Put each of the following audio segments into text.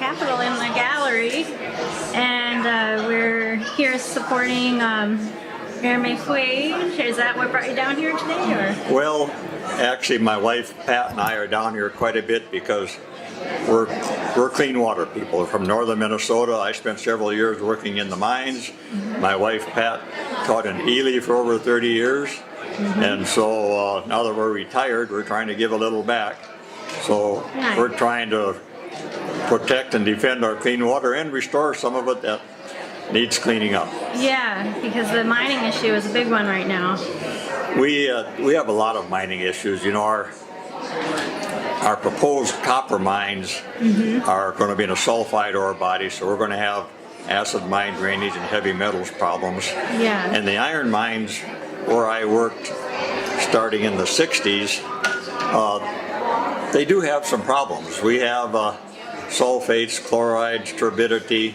Capitol in the gallery, and we're here supporting Erin Maye Quade. Is that what brought you down here today, or? Well, actually, my wife Pat and I are down here quite a bit because we're clean water people. We're from northern Minnesota. I spent several years working in the mines. My wife Pat taught in Ely for over 30 years. And so now that we're retired, we're trying to give a little back. So Nice. we're trying to protect and defend our clean water and restore some of it that needs cleaning up. Yeah, because the mining issue is a big one right now. We have a lot of mining issues. You know, our proposed copper mines are going to be in a sulfide ore body, so we're going to have acid mine drainage and heavy metals problems. Yeah. And the iron mines where I worked starting in the 60s, they do have some problems. We have sulfates, chlorides, turbidity.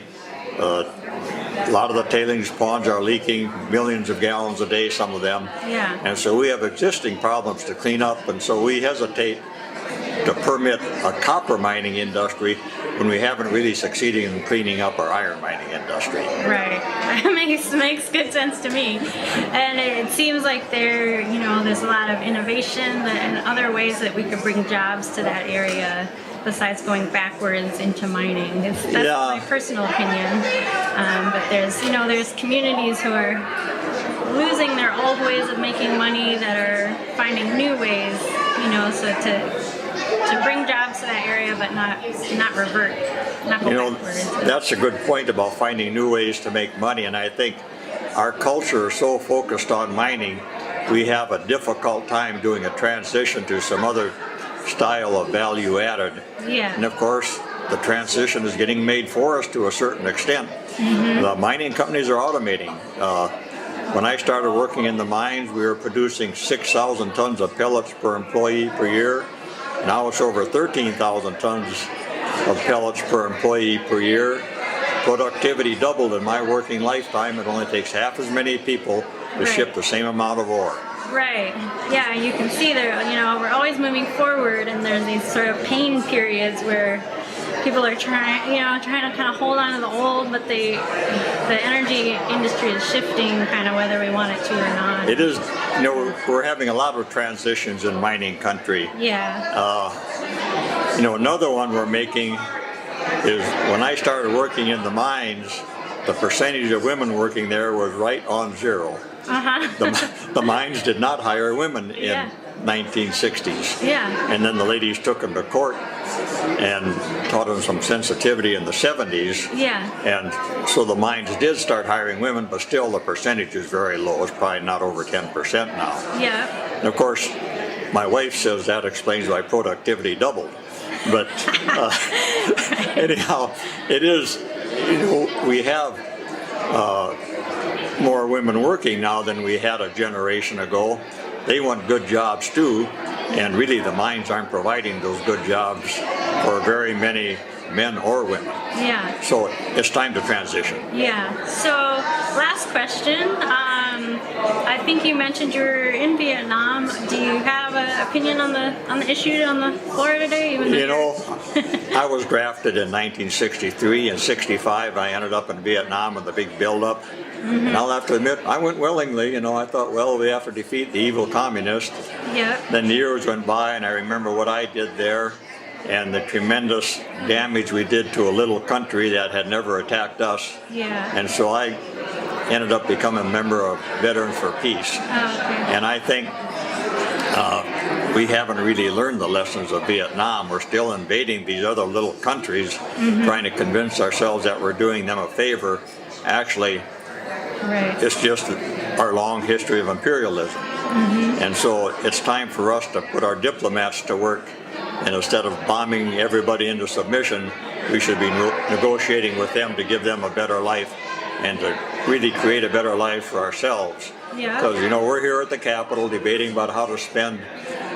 A lot of the tailings ponds are leaking millions of gallons a day, some of them. Yeah. And so we have existing problems to clean up, and so we hesitate to permit a copper mining industry when we haven't really succeeded in cleaning up our iron mining industry. Right. That makes good sense to me. And it seems like there's a lot of innovation and other ways that we could bring jobs to that area besides going backwards into mining. That's my personal opinion. But there's communities who are losing their old ways of making money that are finding new ways, so to bring jobs to that area, but not revert, not go backwards. That's a good point about finding new ways to make money, and I think our culture is so focused on mining, we have a difficult time doing a transition to some other style of value added. Yeah. And of course, the transition is getting made for us to a certain extent. The mining companies are automating. When I started working in the mines, we were producing 6,000 tons of pellets per employee per year. Now it's over 13,000 tons of pellets per employee per year. Productivity doubled in my working lifetime. It only takes half as many people to ship the same amount of ore. Right. Yeah, you can see there, we're always moving forward, and there's these sort of pain periods where people are trying to kind of hold on to the old, but the energy industry is shifting kind of whether we want it to or not. It is, we're having a lot of transitions in mining country. Yeah. Another one we're making is when I started working in the mines, the percentage of women working there was right on zero. The mines did not hire women in 1960s. Yeah. And then the ladies took them to court and taught them some sensitivity in the 70s. Yeah. And so the mines did start hiring women, but still the percentage is very low. It's probably not over 10% now. Yeah. And of course, my wife says that explains why productivity doubled. But anyhow, it is, we have more women working now than we had a generation ago. They want good jobs too, and really the mines aren't providing those good jobs for very many men or women. Yeah. So it's time to transition. Yeah. So last question. I think you mentioned you were in Vietnam. Do you have an opinion on the issue on the floor today? I was drafted in 1963 and 65. I ended up in Vietnam with the big buildup. And I'll have to admit, I went willingly. I thought, well, we have to defeat the evil communists. Yeah. Then the years went by, and I remember what I did there and the tremendous damage we did to a little country that had never attacked us. Yeah. And so I ended up becoming a member of Veterans for Peace. Oh, okay. And I think we haven't really learned the lessons of Vietnam. We're still invading these other little countries, trying to convince ourselves that we're doing them a favor. Actually, it's just our long history of imperialism. And so it's time for us to put our diplomats to work, and instead of bombing everybody into submission, we should be negotiating with them to give them a better life and to really create a better life for ourselves. Yeah. Because, we're here at the Capitol debating about how to spend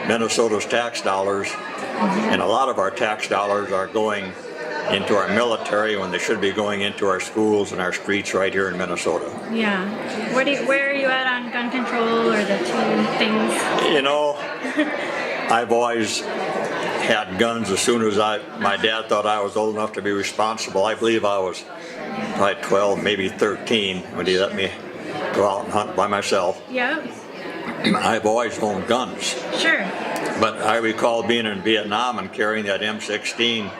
Minnesota's tax dollars, and a lot of our tax dollars are going into our military when they should be going into our schools and our streets right here in Minnesota. Yeah. Where are you at on gun control or the two things? I've always had guns as soon as my dad thought I was old enough to be responsible. I believe I was probably 12, maybe 13 when he let me go out and hunt by myself. Yeah. I've always owned guns. Sure. But I recall being in Vietnam and carrying that M16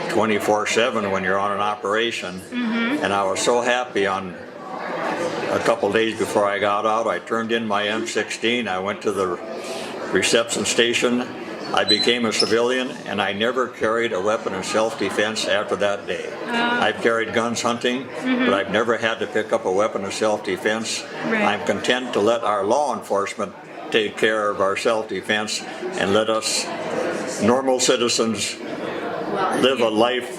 24/7 when you're on an operation. And I was so happy on a couple days before I got out, I turned in my M16, I went to the reception station, I became a civilian, and I never carried a weapon in self-defense after that day. I've carried guns hunting, but I've never had to pick up a weapon in self-defense. Right. I'm content to let our law enforcement take care of our self-defense and let us normal citizens live a life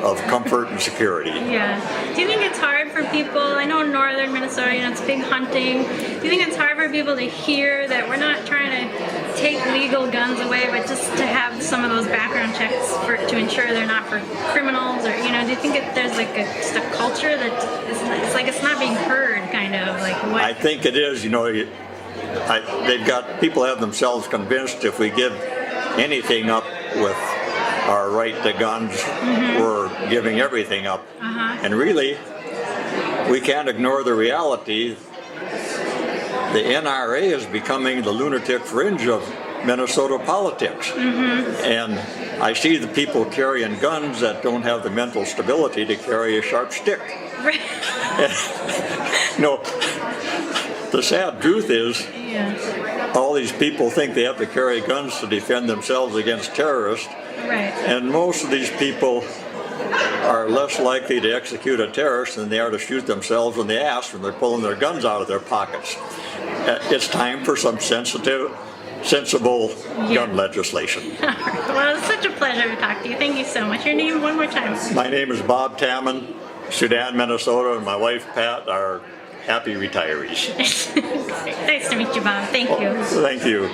of comfort and security. Yeah. Do you think it's hard for people, I know in northern Minnesota, it's big hunting. Do you think it's hard for people to hear that we're not trying to take legal guns away, but just to have some of those background checks to ensure they're not for criminals? Or, do you think there's like just a culture that it's like it's not being heard, kind of like what? I think it is, they've got, people have themselves convinced if we give anything up with our right to guns, we're giving everything up. And really, we can't ignore the reality. The NRA is becoming the lunatic fringe of Minnesota politics. And I see the people carrying guns that don't have the mental stability to carry a sharp stick. Right. The sad truth is, all these people think they have to carry guns to defend themselves against terrorists. Right. And most of these people are less likely to execute a terrorist than they are to shoot themselves in the ass when they're pulling their guns out of their pockets. It's time for some sensible gun legislation. Well, it's such a pleasure to talk to you. Thank you so much. Your name one more time. My name is Bob Tamman, Sudan, Minnesota, and my wife Pat are happy retirees. Nice to meet you, Bob. Thank you. Thank you.